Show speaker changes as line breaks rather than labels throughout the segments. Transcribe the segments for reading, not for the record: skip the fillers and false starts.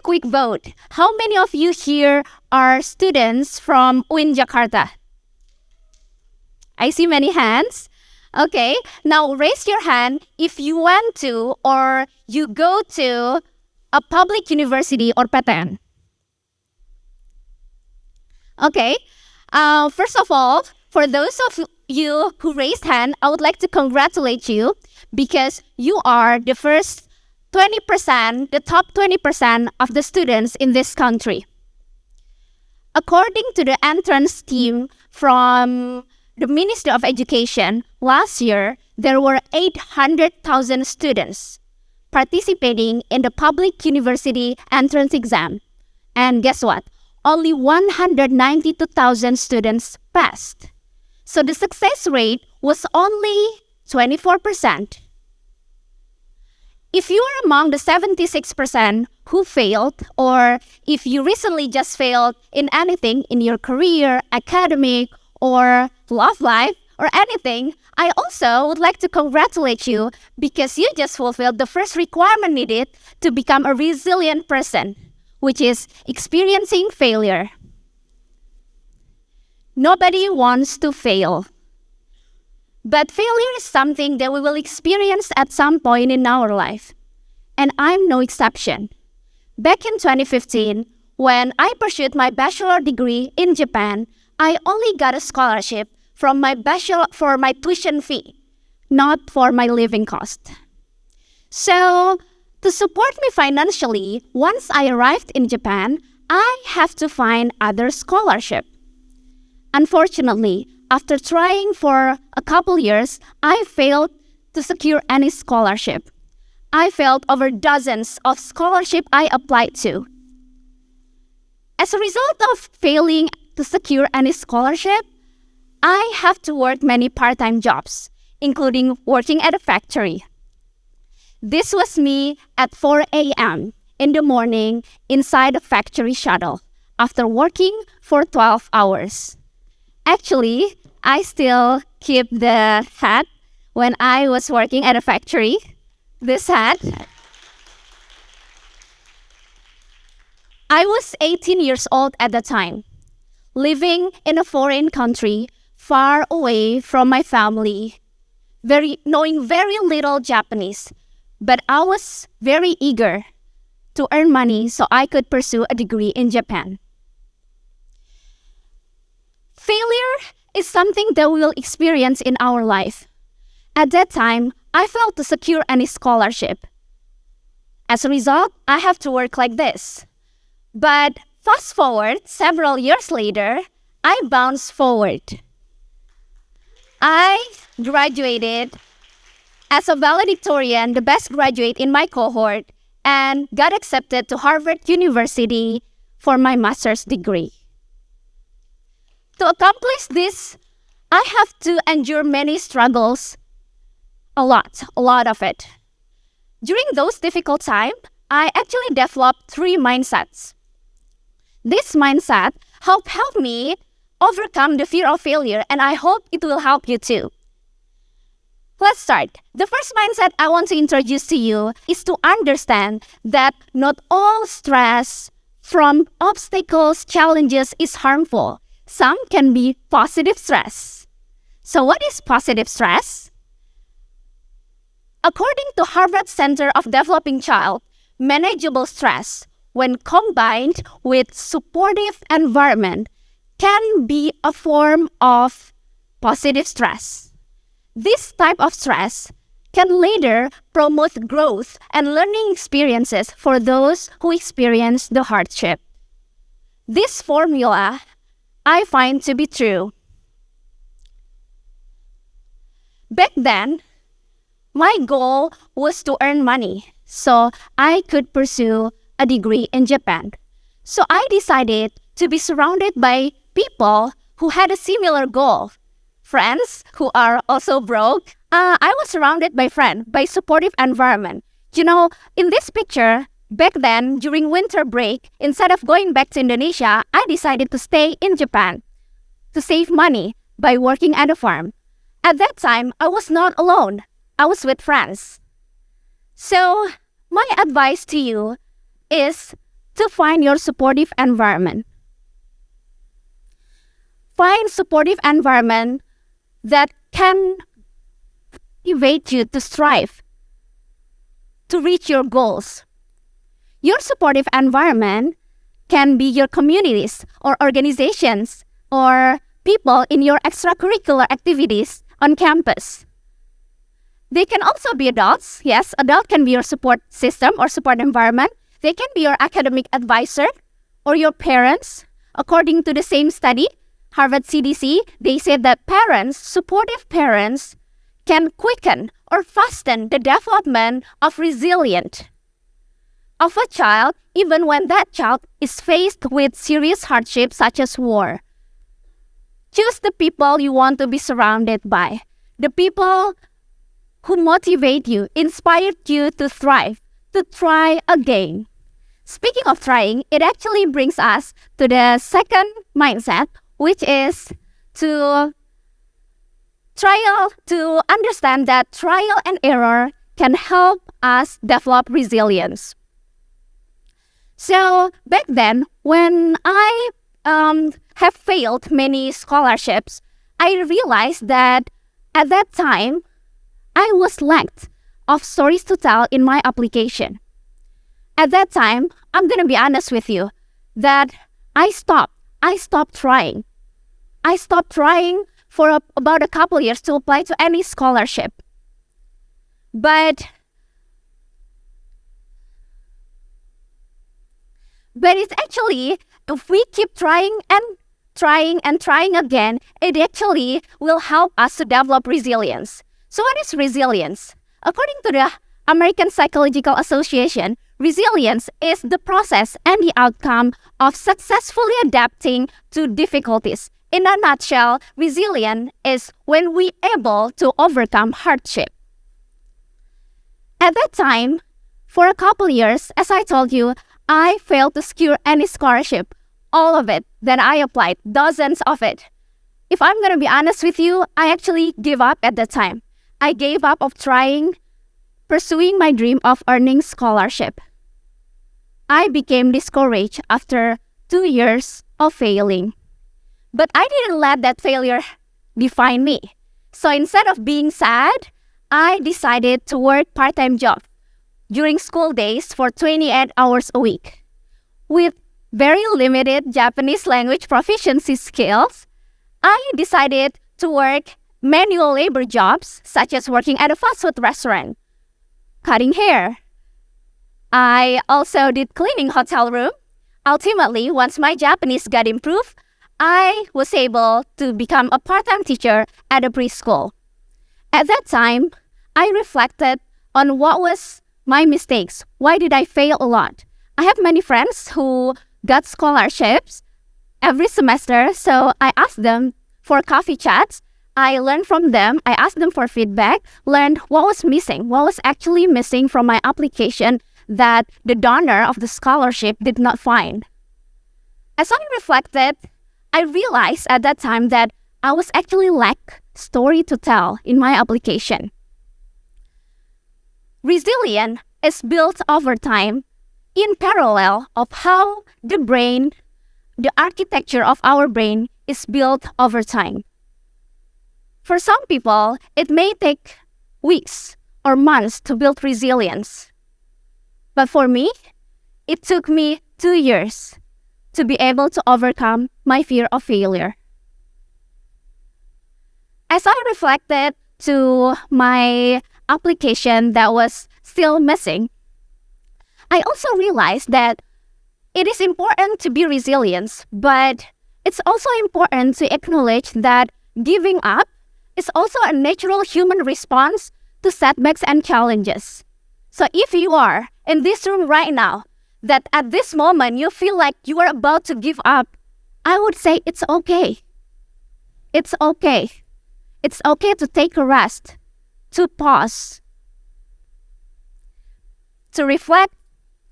quick vote. How many of you here are students from UINJakarta? I see many hands. Okay, now raise your hand if you went to or you go to a public university or PTN. Okay, first of all, for those of you who raised hand, I would like to congratulate you because you are the first 20%, the top 20% of the students in this country. According to the entrance team from the Ministry of Education, last year, there were 800,000 students participating in the public university entrance exam. And guess what? Only 192,000 students passed. So the success rate was only 24%. If you are among the 76% who failed, or if you recently just failed in anything in your career, academic, or love life, or anything, I also would like to congratulate you because you just fulfilled the first requirement needed to become a resilient person, which is experiencing failure. Nobody wants to fail. But failure is something that we will experience at some point in our life. And I'm no exception. Back in 2015, when I pursued my bachelor degree in Japan, I only got a scholarship from my bachelor for my tuition fee, not for my living cost. So, to support me financially, once I arrived in Japan, I have to find other scholarship. Unfortunately, after trying for a couple years, I failed to secure any scholarship. I failed over dozens of scholarships I applied to. As a result of failing to secure any scholarship, I have to work many part-time jobs, including working at a factory. This was me at 4 a.m. in the morning inside a factory shuttle after working for 12 hours. Actually, I still keep the hat when I was working at a factory. This hat. I was 18 years old at the time, living in a foreign country, far away from my family, knowing very little Japanese, but I was very eager to earn money so I could pursue a degree in Japan. Failure is something that we will experience in our life. At that time, I failed to secure any scholarship. As a result, I have to work like this. But fast forward several years later, I bounced forward. I graduated as a valedictorian, the best graduate in my cohort, and got accepted to Harvard University for my master's degree. To accomplish this, I have to endure many struggles, a lot of it. During those difficult times, I actually developed 3 mindsets. This mindset helped me overcome the fear of failure, and I hope it will help you too. Let's start. The first mindset I want to introduce to you is to understand that not all stress from obstacles, challenges is harmful. Some can be positive stress. So what is positive stress? According to Harvard Center of Developing Child, manageable stress, when combined with supportive environment, can be a form of positive stress. This type of stress can later promote growth and learning experiences for those who experience the hardship. This formula I find to be true. Back then, my goal was to earn money so I could pursue a degree in Japan. So I decided to be surrounded by people who had a similar goal. Friends who are also broke. I was surrounded by friends, by supportive environment. You know, in this picture, back then, during winter break, instead of going back to Indonesia, I decided to stay in Japan to save money by working at a farm. At that time, I was not alone. I was with friends. So, my advice to you is to find your supportive environment. Find supportive environment that can motivate you to strive, to reach your goals. Your supportive environment can be your communities or organizations or people in your extracurricular activities on campus. They can also be adults. Yes, adult can be your support system or support environment. They can be your academic advisor or your parents. According to the same study, Harvard CDC, they said that parents, supportive parents, can quicken or fasten the development of resilience of a child even when that child is faced with serious hardships such as war. Choose the people you want to be surrounded by, the people who motivate you, inspired you to thrive, to try again. Speaking of trying, it actually brings us to the second mindset, which is to understand that trial and error can help us develop resilience. So back then, when I have failed many scholarships, I realized that at that time, I was lacked of stories to tell in my application. At that time, I'm going to be honest with you, that I stopped trying. I stopped trying for about a couple years to apply to any scholarship. But it's actually, if we keep trying again, it actually will help us to develop resilience. So what is resilience? According to the American Psychological Association, resilience is the process and the outcome of successfully adapting to difficulties. In a nutshell, resilience is when we able to overcome hardship. At that time, for a couple years, as I told you, I failed to secure any scholarship. All of it that I applied, dozens of it. If I'm going to be honest with you, I actually gave up at that time. I gave up of pursuing my dream of earning scholarship. I became discouraged after 2 years of failing. But I didn't let that failure define me. So instead of being sad, I decided to work part-time job during school days for 28 hours a week. With very limited Japanese language proficiency skills, I decided to work manual labor jobs such as working at a fast food restaurant, cutting hair. I also did cleaning hotel room. Ultimately, once my Japanese got improved, I was able to become a part-time teacher at a preschool. At that time, I reflected on what was my mistakes. Why did I fail a lot? I have many friends who got scholarships every semester, so I asked them for coffee chats. I learned from them. I asked them for feedback, learned what was missing, what was actually missing from my application that the donor of the scholarship did not find. As I reflected, I realized at that time that I was actually lack story to tell in my application. Resilience is built over time in parallel of how the brain, the architecture of our brain is built over time. For some people, it may take weeks or months to build resilience. But for me, it took me 2 years to be able to overcome my fear of failure. As I reflected to my application that was still missing, I also realized that it is important to be resilient, but it's also important to acknowledge that giving up is also a natural human response to setbacks and challenges. So if you are in this room right now, that at this moment you feel like you are about to give up, I would say it's okay. It's okay. It's okay to take a rest, to pause, to reflect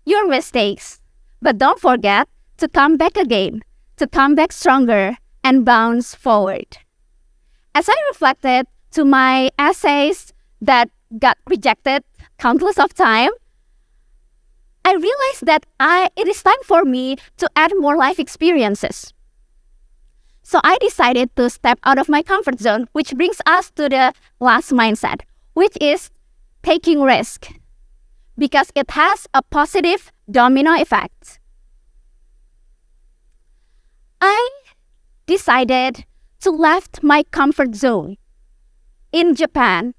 your mistakes, but don't forget to come back again, to come back stronger and bounce forward. As I reflected to my essays that got rejected countless of times, I realized that it is time for me to add more life experiences. So I decided to step out of my comfort zone, which brings us to the last mindset, which is taking risk, because it has a positive domino effect. I decided to left my comfort zone in Japan.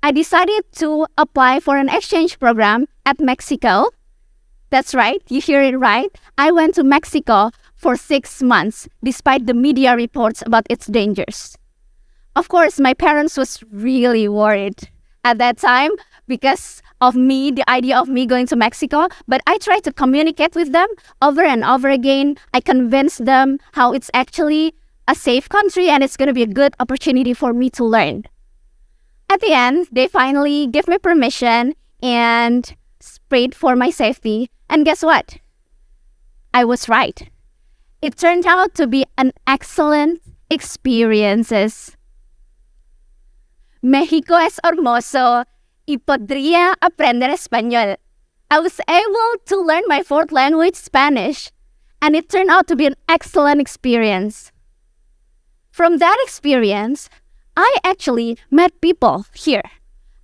I decided to apply for an exchange program at Mexico. That's right, you hear it right. I went to Mexico for 6 months, despite the media reports about its dangers. Of course, my parents was really worried at that time because of me, the idea of me going to Mexico, but I tried to communicate with them over and over again. I convinced them how it's actually a safe country and it's going to be a good opportunity for me to learn. At the end, they finally gave me permission and prayed for my safety. And guess what? I was right. It turned out to be an excellent experiences. México es hermoso y podría aprender español. I was able to learn my fourth language, Spanish, and it turned out to be an excellent experience. From that experience, I actually met people here.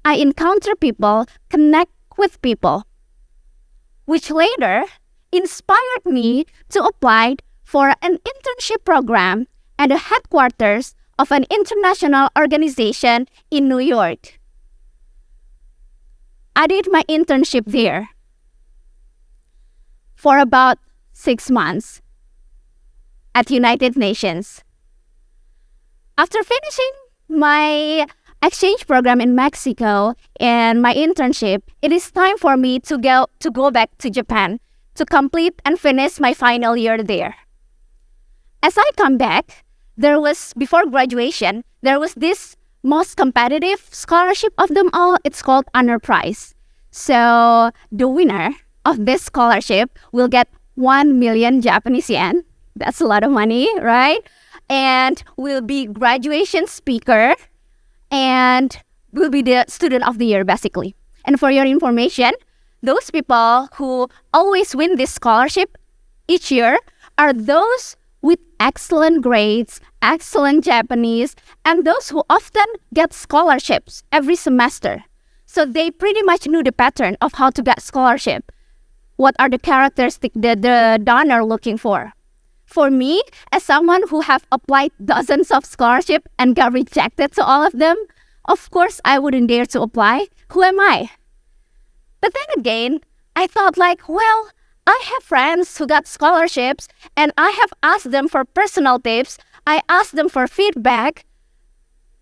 I encounter people, connect with people, which later inspired me to apply for an internship program at the headquarters of an international organization in New York. I did my internship there for about 6 months at United Nations. After finishing my exchange program in Mexico and my internship, it is time for me to go back to Japan to complete and finish my final year there. As I come back, before graduation, there was this most competitive scholarship of them all. It's called Honor Prize. So the winner of this scholarship will get 1 million Japanese yen. That's a lot of money, right? And will be graduation speaker and will be the student of the year, basically. And for your information, those people who always win this scholarship each year are those with excellent grades, excellent Japanese, and those who often get scholarships every semester. So they pretty much knew the pattern of how to get scholarship. What are the characteristics the donor looking for? For me, as someone who have applied dozens of scholarships and got rejected to all of them, of course I wouldn't dare to apply. Who am I? But then again, I thought well, I have friends who got scholarships and I have asked them for personal tips. I asked them for feedback.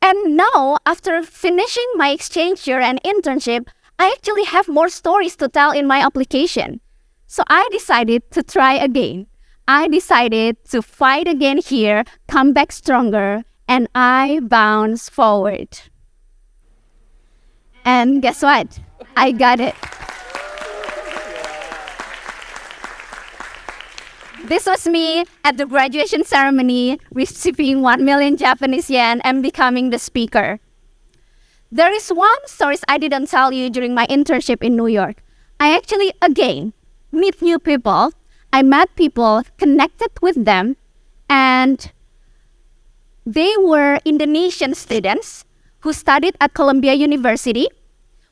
And now, after finishing my exchange year and internship, I actually have more stories to tell in my application. So I decided to try again. I decided to fight again here, come back stronger, and I bounce forward. And guess what? I got it. This was me at the graduation ceremony, receiving 1 million Japanese yen and becoming the speaker. There is one story I didn't tell you during my internship in New York. I actually, again, meet new people. I met people, connected with them, and they were Indonesian students who studied at Columbia University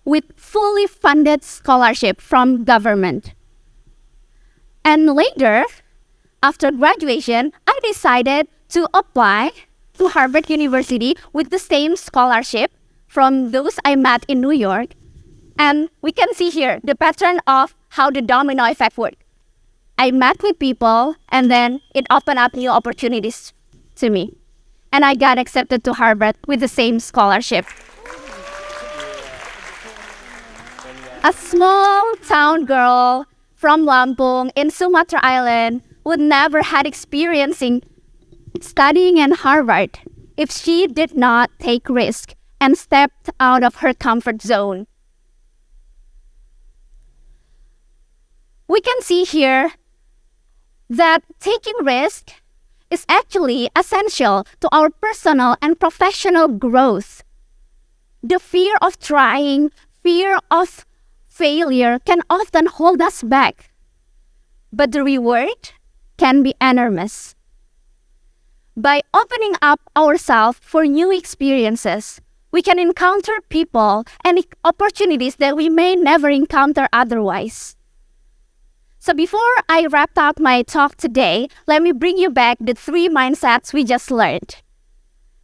with fully funded scholarship from government. And later, after graduation, I decided to apply to Harvard University with the same scholarship from those I met in New York. And we can see here the pattern of how the domino effect works. I met with people and then it opened up new opportunities to me. And I got accepted to Harvard with the same scholarship. A small town girl from Lampung in Sumatra Island would never had experiencing studying in Harvard if she did not take risk and stepped out of her comfort zone. We can see here that taking risk is actually essential to our personal and professional growth. The fear of trying, fear of failure can often hold us back, but the reward can be enormous. By opening up ourselves for new experiences, we can encounter people and opportunities that we may never encounter otherwise. So before I wrap up my talk today, let me bring you back the 3 mindsets we just learned.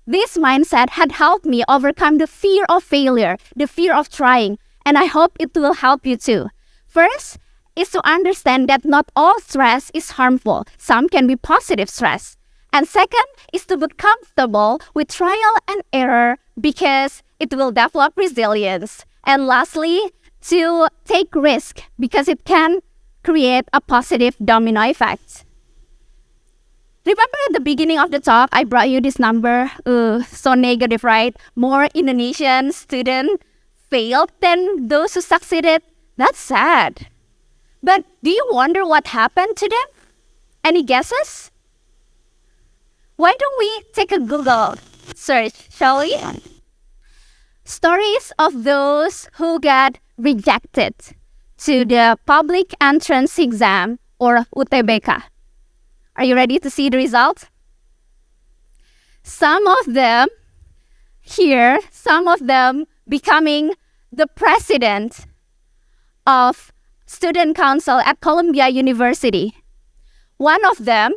This mindset had helped me overcome the fear of failure, the fear of trying, and I hope it will help you too. First is to understand that not all stress is harmful. Some can be positive stress. And second is to be comfortable with trial and error because it will develop resilience. And lastly, to take risk because it can create a positive domino effect. Remember at the beginning of the talk, I brought you this number, so negative, right? More Indonesian students failed than those who succeeded. That's sad. But do you wonder what happened to them? Any guesses? Why don't we take a Google search, shall we? Stories of those who got rejected to the public entrance exam or UTBK. Are you ready to see the results? Some of them becoming the president of student council at Columbia University. One of them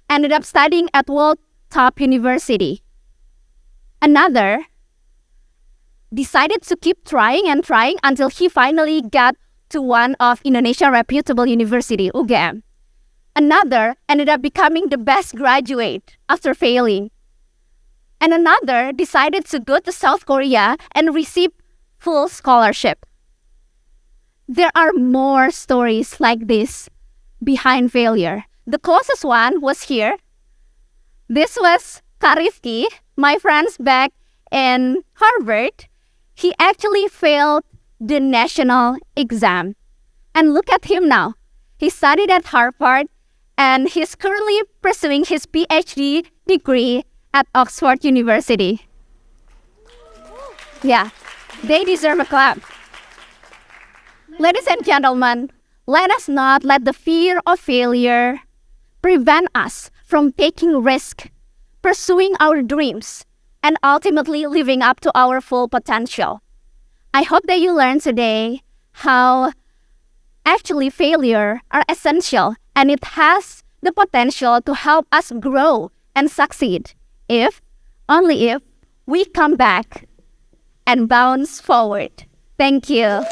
ended up studying at world top university. Another decided to keep trying until he finally got to one of Indonesia's reputable university, UGM. Another ended up becoming the best graduate after failing. And another decided to go to South Korea and receive full scholarship. There are more stories like this behind failure. The closest one was here. This was Karifki, my friends back in Harvard. He actually failed the national exam. And look at him now. He studied at Harvard and he's currently pursuing his PhD degree at Oxford University. Yeah, they deserve a clap. Ladies and gentlemen, let us not let the fear of failure prevent us from taking risk, pursuing our dreams, and ultimately living up to our full potential. I hope that you learned today how actually failure are essential and it has the potential to help us grow and succeed only if we come back and bounce forward. Thank you.